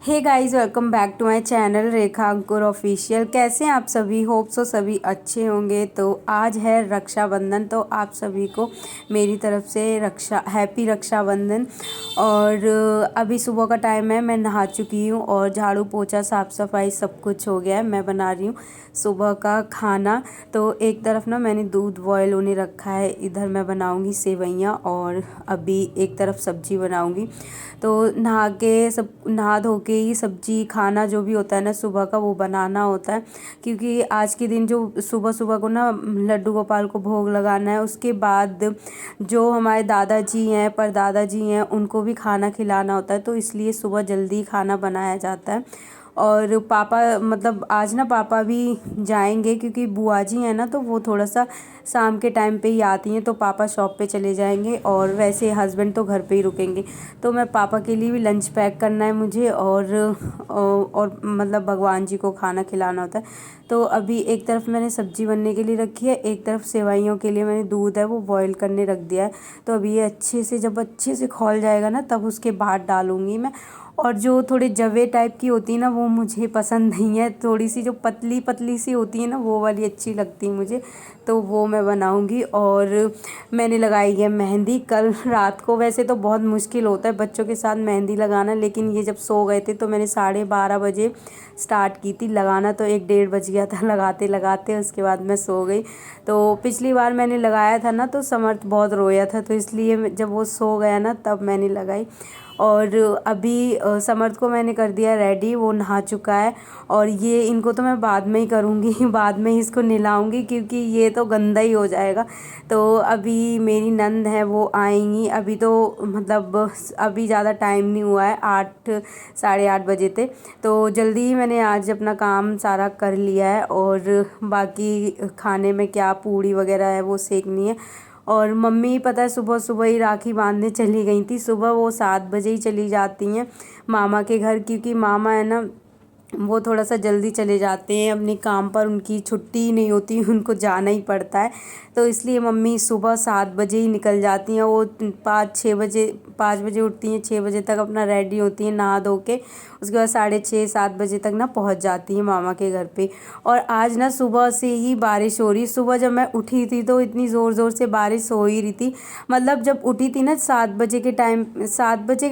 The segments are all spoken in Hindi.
Hey guys, welcome back to my channel Rekha Ankur official. कैसे हैं आप सभी? होप सो सभी अच्छे होंगे। तो आज है रक्षाबंधन, तो आप सभी को मेरी तरफ से हैप्पी रक्षाबंधन। और अभी सुबह का टाइम है, मैं नहा चुकी हूँ और झाड़ू पोछा साफ़ सफाई सब कुछ हो गया है। मैं बना रही हूँ सुबह का खाना। तो एक तरफ ना मैंने दूध बॉयल होने रखा है, इधर मैं बनाऊँगी सेवइयाँ और अभी एक तरफ सब्जी बनाऊँगी। तो नहा धो के ही सब्जी खाना जो भी होता है ना सुबह का, वो बनाना होता है। क्योंकि आज के दिन जो सुबह सुबह को ना लड्डू गोपाल को भोग लगाना है, उसके बाद जो हमारे दादाजी हैं, परदादा जी हैं, उनको भी खाना खिलाना होता है। तो इसलिए सुबह जल्दी खाना बनाया जाता है। और पापा मतलब आज ना पापा भी जाएंगे, क्योंकि बुआ जी हैं ना, तो वो थोड़ा सा शाम के टाइम पे ही आती हैं। तो पापा शॉप पे चले जाएंगे और वैसे हस्बैंड तो घर पे ही रुकेंगे। तो मैं पापा के लिए भी लंच पैक करना है मुझे, और मतलब भगवान जी को खाना खिलाना होता है। तो अभी एक तरफ मैंने सब्जी बनने के लिए रखी है, एक तरफ सेवइयों के लिए मैंने दूध है वो बॉईल करने रख दिया है। तो अभी ये जब अच्छे से खौल जाएगा ना, तब उसके बाद डालूँगी मैं। और जो थोड़े जवे टाइप की होती है ना, वो मुझे पसंद नहीं है। थोड़ी सी जो पतली पतली सी होती है ना, वो वाली अच्छी लगती है मुझे। तो वो मैं बनाऊंगी। और मैंने लगाई है मेहंदी कल रात को। वैसे तो बहुत मुश्किल होता है बच्चों के साथ मेहंदी लगाना, लेकिन ये जब सो गए थे तो मैंने 12:30 बजे स्टार्ट की थी लगाना। तो 1 डेढ़ बज गया था लगाते लगाते, उसके बाद मैं सो गई। तो पिछली बार मैंने लगाया था ना, तो समर्थ बहुत रोया था, तो इसलिए जब वो सो गया ना, तब मैंने लगाई। और अभी समर्थ को मैंने कर दिया रेडी, वो नहा चुका है। और ये इनको तो मैं बाद में ही करूँगी बाद में ही इसको नहलाऊँगी, क्योंकि ये तो गंदा ही हो जाएगा। तो अभी मेरी नंद है वो आएंगी, अभी तो मतलब अभी ज़्यादा टाइम नहीं हुआ है, 8 साढ़े 8 बजे थे। तो जल्दी ही मैंने आज अपना काम सारा कर लिया है। और बाकी खाने में क्या पूड़ी वगैरह है वो सेकनी है। और मम्मी पता है सुबह सुबह ही राखी बांधने चली गई थी। सुबह वो 7 बजे ही चली जाती हैं मामा के घर, क्योंकि मामा है ना, वो थोड़ा सा जल्दी चले जाते हैं अपने काम पर, उनकी छुट्टी ही नहीं होती, उनको जाना ही पड़ता है। तो इसलिए मम्मी सुबह 7 बजे ही निकल जाती हैं। वो 5 बजे उठती हैं, 6 बजे तक अपना रेडी होती हैं नहा धो के। उसके बाद 6:30 7 बजे तक ना पहुंच जाती हैं मामा के घर पे। और आज ना सुबह से ही बारिश हो रही। सुबह जब मैं उठी थी तो इतनी ज़ोर ज़ोर से बारिश हो ही रही थी। मतलब जब उठी थी ना 7 बजे के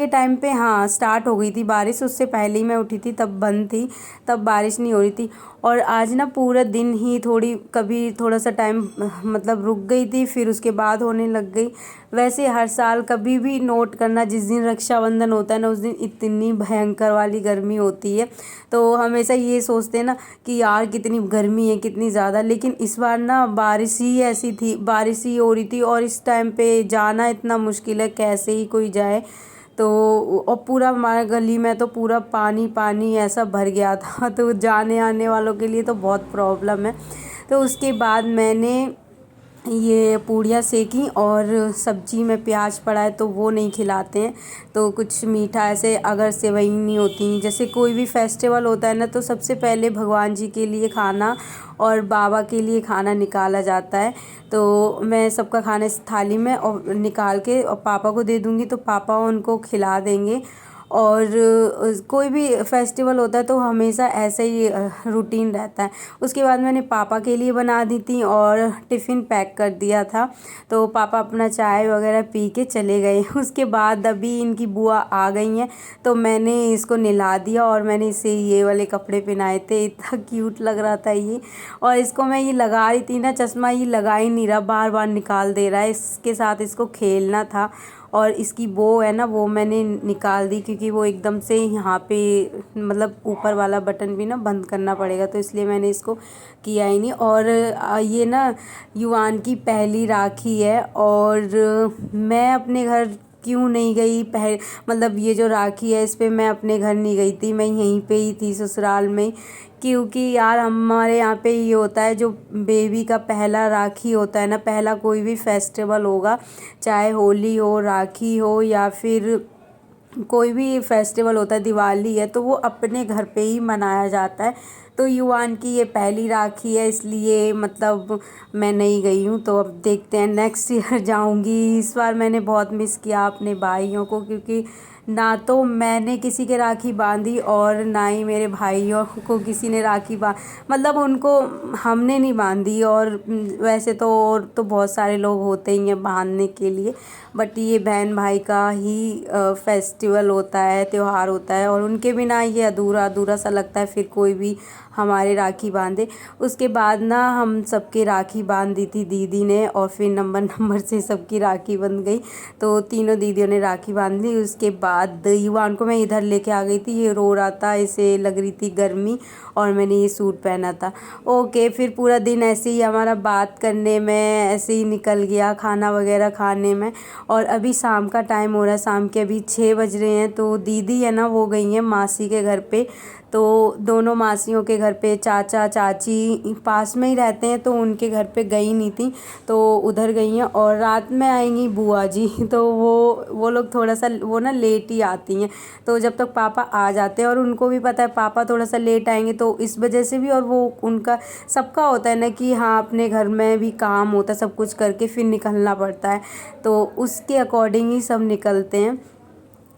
टाइम पे, हाँ स्टार्ट हो गई थी बारिश। उससे पहले ही मैं उठी थी, तब बंद थी, तब बारिश नहीं हो रही थी। और आज ना पूरा दिन ही कभी थोड़ा सा टाइम मतलब रुक गई थी, फिर उसके बाद होने लग गई। वैसे हर साल कभी भी नोट करना, जिस दिन रक्षाबंधन होता है ना, उस दिन इतनी भयंकर वाली गर्मी होती है। तो हमेशा ये सोचते हैं ना कि यार कितनी गर्मी है, कितनी ज़्यादा। लेकिन इस बार ना बारिश ही ऐसी थी, बारिश ही हो रही थी, और इस टाइम पे जाना इतना मुश्किल है, कैसे ही कोई जाए। तो और पूरा हमारे गली में तो पूरा पानी पानी ऐसा भर गया था तो जाने आने वालों के लिए तो बहुत प्रॉब्लम है। तो उसके बाद मैंने ये पूड़ियाँ सेकी, और सब्जी में प्याज पड़ा है तो वो नहीं खिलाते हैं। तो कुछ मीठा ऐसे, अगर सेवई नहीं होती, जैसे कोई भी फेस्टिवल होता है ना, तो सबसे पहले भगवान जी के लिए खाना और बाबा के लिए खाना निकाला जाता है। तो मैं सबका खाना इस थाली में और निकाल के और पापा को दे दूँगी, तो पापा उनको खिला देंगे। और कोई भी फेस्टिवल होता है तो हमेशा ऐसा ही रूटीन रहता है। उसके बाद मैंने पापा के लिए बना दी थी और टिफ़िन पैक कर दिया था। तो पापा अपना चाय वगैरह पी के चले गए। उसके बाद अभी इनकी बुआ आ गई हैं, तो मैंने इसको नहला दिया और मैंने इसे ये वाले कपड़े पहनाए थे। इतना क्यूट लग रहा था ये। और इसको मैं ये लगा रही थी ना चश्मा, ये लगा ही नहीं रहा, बार बार निकाल दे रहा है। इसके साथ इसको खेलना था। और इसकी बो है ना, वो मैंने निकाल दी, क्योंकि वो एकदम से यहाँ पे मतलब ऊपर वाला बटन भी ना बंद करना पड़ेगा, तो इसलिए मैंने इसको किया ही नहीं। और ये ना युवान की पहली राखी है, और मैं अपने घर क्यों नहीं गई मतलब ये जो राखी है इस पे मैं अपने घर नहीं गई थी, मैं यहीं पे ही थी ससुराल में। क्योंकि यार हमारे यहाँ पे ये होता है, जो बेबी का पहला राखी होता है ना, पहला कोई भी फेस्टिवल होगा, चाहे होली हो, राखी हो, या फिर कोई भी फेस्टिवल होता है, दिवाली है, तो वो अपने घर पे ही मनाया जाता है। तो युवान की ये पहली राखी है, इसलिए मतलब मैं नहीं गई हूँ। तो अब देखते हैं नेक्स्ट ईयर जाऊँगी। इस बार मैंने बहुत मिस किया अपने भाइयों को, क्योंकि ना तो मैंने किसी के राखी बांधी और ना ही मेरे भाइयों को किसी ने राखी मतलब उनको हमने नहीं बांधी। और वैसे तो और तो बहुत सारे लोग होते ही हैं बांधने के लिए, बट ये बहन भाई का ही फेस्टिवल होता है, त्यौहार होता है, और उनके बिना ये अधूरा अधूरा सा लगता है फिर कोई भी हमारे राखी बांधे। उसके बाद ना हम सबके राखी बांध दी थी दीदी ने, और फिर नंबर नंबर से सबकी राखी बन गई। तो तीनों दीदियों ने राखी बांध ली। उसके बाद युवान को मैं इधर लेके आ गई थी, ये रो रहा था, इसे लग रही थी गर्मी, और मैंने ये सूट पहना था। ओके, फिर पूरा दिन ऐसे ही हमारा बात करने में ऐसे ही निकल गया, खाना वगैरह खाने में। और अभी शाम का टाइम हो रहा है, शाम के अभी 6 बज रहे हैं। तो दीदी है ना वो गई हैं मासी के घर पे। तो दोनों मासियों के घर पे, चाचा चाची पास में ही रहते हैं, तो उनके घर पे गई नहीं थी, तो उधर गई हैं। और रात में आएंगी बुआ जी तो वो लोग थोड़ा सा वो ना लेट ही आती हैं। तो जब तक पापा आ जाते हैं, और उनको भी पता है पापा थोड़ा सा लेट आएंगे, तो इस वजह से भी, और वो उनका सबका होता है ना कि हाँ अपने घर में भी काम होता है, सब कुछ करके फिर निकलना पड़ता है, तो उसके अकॉर्डिंग ही सब निकलते हैं।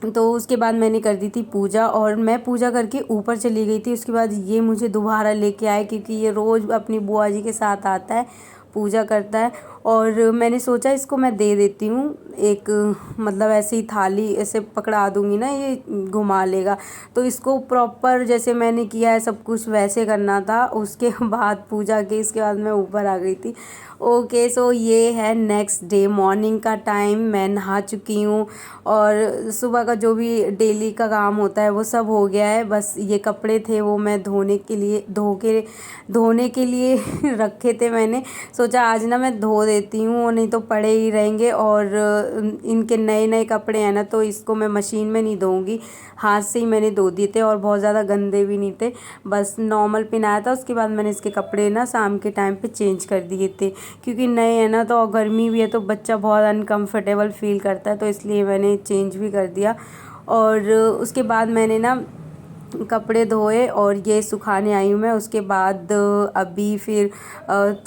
तो उसके बाद मैंने कर दी थी पूजा, और मैं पूजा करके ऊपर चली गई थी। उसके बाद ये मुझे दोबारा लेके आए, क्योंकि ये रोज़ अपनी बुआ जी के साथ आता है, पूजा करता है। और मैंने सोचा इसको मैं दे देती हूँ एक, मतलब ऐसे ही थाली ऐसे पकड़ा दूँगी ना, ये घुमा लेगा। तो इसको प्रॉपर जैसे मैंने किया है सब कुछ वैसे करना था। उसके बाद पूजा के इसके बाद मैं ऊपर आ गई थी। ओके, सो ये है नेक्स्ट डे मॉर्निंग का टाइम। मैं नहा चुकी हूँ, और सुबह का जो भी डेली का काम होता है वो सब हो गया है। बस ये कपड़े थे वो मैं धोने के लिए रखे थे। मैंने सोचा आज ना मैं धो देती हूँ, नहीं तो पड़े ही रहेंगे। और इनके नए नए कपड़े हैं ना, तो इसको मैं मशीन में नहीं धोऊंगी, हाथ से ही मैंने धो दिए थे, और बहुत ज़्यादा गंदे भी नहीं थे, बस नॉर्मल पहनाया था। उसके बाद मैंने इसके कपड़े ना शाम के टाइम पे चेंज कर दिए थे, क्योंकि नए हैं ना, तो गर्मी भी है, तो बच्चा बहुत अनकंफर्टेबल फील करता है, तो इसलिए मैंने चेंज भी कर दिया। और उसके बाद मैंने ना कपड़े धोए और ये सुखाने आई हूँ मैं। उसके बाद अभी फिर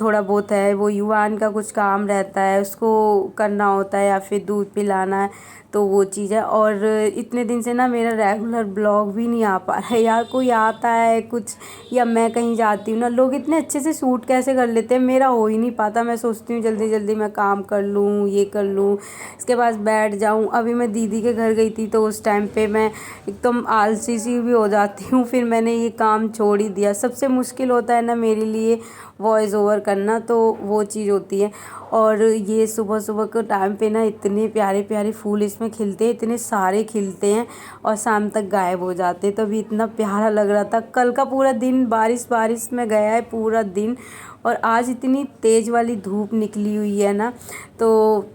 थोड़ा बहुत है वो युवान का कुछ काम रहता है, उसको करना होता है, या फिर दूध पिलाना है, तो वो चीज़ है। और इतने दिन से ना मेरा रेगुलर ब्लॉग भी नहीं आ पा रहा है यार। कोई आता है कुछ, या मैं कहीं जाती हूँ ना, लोग इतने अच्छे से शूट कैसे कर लेते हैं, मेरा हो ही नहीं पाता। मैं सोचती हूँ जल्दी जल्दी मैं काम कर लूँ, ये कर लूँ, इसके पास बैठ जाऊँ। अभी मैं दीदी के घर गई थी, तो उस टाइम पे मैं एकदम आलसी सी भी हो जाती हूँ, फिर मैंने ये काम छोड़ ही दिया। सबसे मुश्किल होता है ना मेरे लिए वॉइस ओवर करना, तो वो चीज़ होती है। और ये सुबह सुबह के टाइम पे ना इतने प्यारे प्यारे फूल इसमें खिलते हैं, इतने सारे खिलते हैं, और शाम तक गायब हो जाते हैं। तो अभी इतना प्यारा लग रहा था। कल का पूरा दिन बारिश बारिश में गया है पूरा दिन, और आज इतनी तेज़ वाली धूप निकली हुई है ना। तो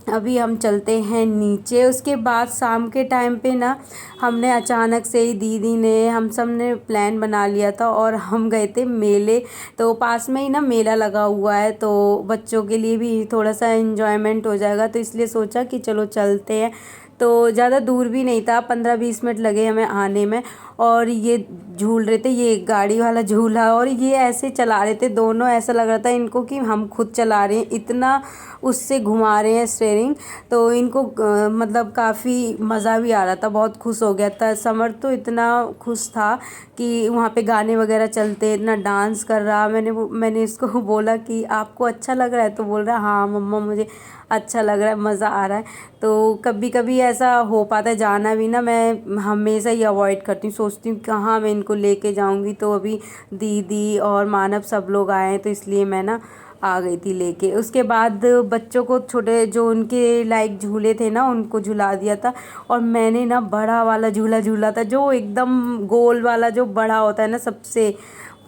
अभी हम चलते हैं नीचे। उसके बाद शाम के टाइम पे ना हमने अचानक से ही, दीदी ने, हम सब ने प्लान बना लिया था, और हम गए थे मेले। तो पास में ही ना मेला लगा हुआ है, तो बच्चों के लिए भी थोड़ा सा एंजॉयमेंट हो जाएगा, तो इसलिए सोचा कि चलो चलते हैं। तो ज़्यादा दूर भी नहीं था, 15-20 मिनट लगे हमें आने में। और ये झूल रहे थे, ये गाड़ी वाला झूला, और ये ऐसे चला रहे थे दोनों, ऐसा लग रहा था इनको कि हम खुद चला रहे हैं, इतना उससे घुमा रहे हैं स्टीयरिंग। तो इनको मतलब काफ़ी मज़ा भी आ रहा था, बहुत खुश हो गया था। समर तो इतना खुश था कि वहाँ पे गाने वगैरह चलते, इतना डांस कर रहा। मैंने इसको बोला कि आपको अच्छा लग रहा है, तो बोल रहा हाँ मम्मा मुझे अच्छा लग रहा है, मज़ा आ रहा है। तो कभी कभी ऐसा हो पाता है जाना भी ना, मैं हमेशा ही अवॉइड करती हूँ, सोचती हूँ कहाँ मैं इनको लेके जाऊँगी। तो अभी दीदी और मानव सब लोग आए हैं, तो इसलिए मैं ना आ गई थी लेके। उसके बाद बच्चों को छोटे जो उनके लाइक झूले थे ना, उनको झुला दिया था। और मैंने ना बड़ा वाला झूला झूला था, जो एकदम गोल वाला जो बड़ा होता है ना सबसे,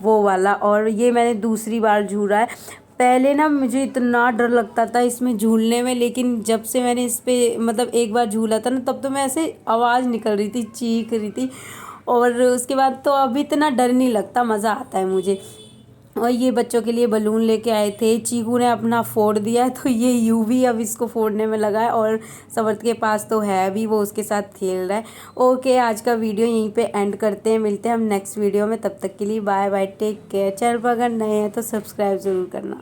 वो वाला। और ये मैंने दूसरी बार झूला है। पहले ना मुझे इतना डर लगता था इसमें झूलने में, लेकिन जब से मैंने इस पे मतलब एक बार झूला था ना, तब तो मैं ऐसे आवाज़ निकल रही थी, चीख रही थी। और उसके बाद तो अभी इतना डर नहीं लगता, मज़ा आता है मुझे। और ये बच्चों के लिए बलून लेके आए थे, चीकू ने अपना फोड़ दिया है, तो ये यू भी अब इसको फोड़ने में लगा है, और समर्थ के पास तो है भी, वो उसके साथ खेल रहा है। ओके, आज का वीडियो यहीं पे एंड करते हैं, मिलते हैं हम नेक्स्ट वीडियो में। तब तक के लिए bye bye, take care. Channel पर अगर नए हैं तो सब्सक्राइब ज़रूर करना।